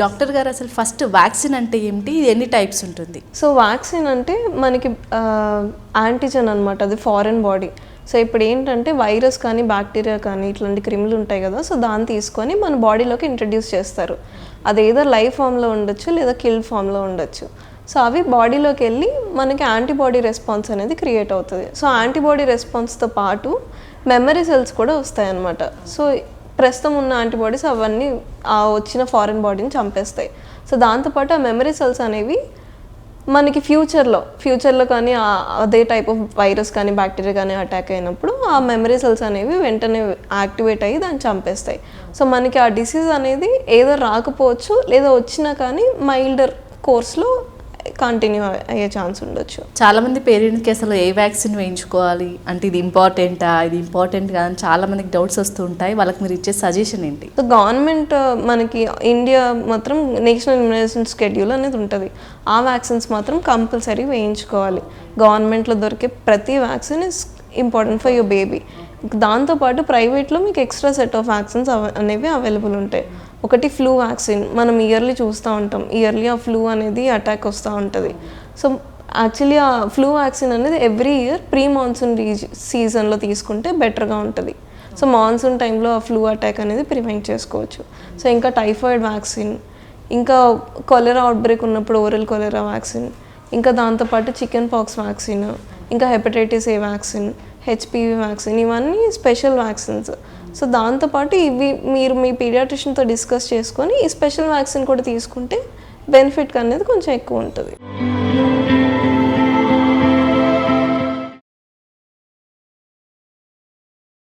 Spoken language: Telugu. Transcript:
డాక్టర్ గారు అసలు ఫస్ట్ వ్యాక్సిన్ అంటే ఏమిటి, ఇది ఎన్ని టైప్స్ ఉంటుంది? సో వ్యాక్సిన్ అంటే మనకి యాంటీజెన్ అనమాట, అది ఫారెన్ బాడీ. సో ఇప్పుడు ఏంటంటే వైరస్ కానీ బ్యాక్టీరియా కానీ ఇట్లాంటి క్రిములు ఉంటాయి కదా, సో దాన్ని తీసుకొని మన బాడీలోకి ఇంట్రడ్యూస్ చేస్తారు. అది ఏదో లైవ్ ఫామ్లో ఉండొచ్చు లేదా కిల్డ్ ఫామ్లో ఉండొచ్చు. సో అవి బాడీలోకి వెళ్ళి మనకి యాంటీబాడీ రెస్పాన్స్ అనేది క్రియేట్ అవుతుంది. సో యాంటీబాడీ రెస్పాన్స్తో పాటు మెమరీ సెల్స్ కూడా వస్తాయన్నమాట. సో ప్రస్తుతం ఉన్న యాంటీబాడీస్ అవన్నీ ఆ వచ్చిన ఫారెన్ బాడీని చంపేస్తాయి. సో దాంతోపాటు ఆ మెమరీ సెల్స్ అనేవి మనకి ఫ్యూచర్లో కానీ అదే టైప్ ఆఫ్ వైరస్ కానీ బ్యాక్టీరియా కానీ అటాక్ అయినప్పుడు ఆ మెమరీ సెల్స్ అనేవి వెంటనే యాక్టివేట్ అయ్యి దాన్ని చంపేస్తాయి. సో మనకి ఆ డిసీజ్ అనేది ఏదో రాకపోవచ్చు, లేదా వచ్చినా కానీ మైల్డర్ కోర్స్లో కంటిన్యూ అయ్యే ఛాన్స్ ఉండొచ్చు. చాలామంది పేరెంట్స్కి అసలు ఏ వ్యాక్సిన్ వేయించుకోవాలి అంటే ఇది ఇంపార్టెంట్ కాదు అని చాలామందికి డౌట్స్ వస్తూ ఉంటాయి. వాళ్ళకి మీరు ఇచ్చే సజెషన్ ఏంటి? సో గవర్నమెంట్ మనకి ఇండియా మాత్రం నేషనల్ ఇమ్యునైజేషన్ షెడ్యూల్ అనేది ఉంటుంది. ఆ వ్యాక్సిన్స్ మాత్రం కంపల్సరీ వేయించుకోవాలి. గవర్నమెంట్లో దొరికే ప్రతి vaccine is important for your baby. దాంతోపాటు ప్రైవేట్లో మీకు ఎక్స్ట్రా సెట్ ఆఫ్ వ్యాక్సిన్స్ అనేవి అవైలబుల్ ఉంటాయి. ఒకటి ఫ్లూ వ్యాక్సిన్, మనం ఇయర్లీ చూస్తూ ఉంటాం, ఇయర్లీ ఆ ఫ్లూ అనేది అటాక్ వస్తూ ఉంటుంది. సో యాక్చువల్లీ ఆ ఫ్లూ వ్యాక్సిన్ అనేది ఎవ్రీ ఇయర్ ప్రీ మాన్సూన్ సీజన్లో తీసుకుంటే బెటర్గా ఉంటుంది. సో మాన్సూన్ టైంలో ఆ ఫ్లూ అటాక్ అనేది ప్రివెంట్ చేసుకోవచ్చు. సో ఇంకా టైఫాయిడ్ వ్యాక్సిన్, ఇంకా కొలెరా అవుట్బ్రేక్ ఉన్నప్పుడు ఓరల్ కొలెరా వ్యాక్సిన్, ఇంకా దాంతోపాటు చికెన్ పాక్స్ వ్యాక్సిన్, ఇంకా hepatitis A vaccine, HPV vaccine, ఇవన్నీ స్పెషల్ వ్యాక్సిన్స్. సో దాంతోపాటు ఇవి మీరు మీ పీడియాట్రిషియన్తో డిస్కస్ చేసుకొని ఈ స్పెషల్ వ్యాక్సిన్ కూడా తీసుకుంటే బెనిఫిట్ అనేది కొంచెం ఎక్కువ ఉంటుంది.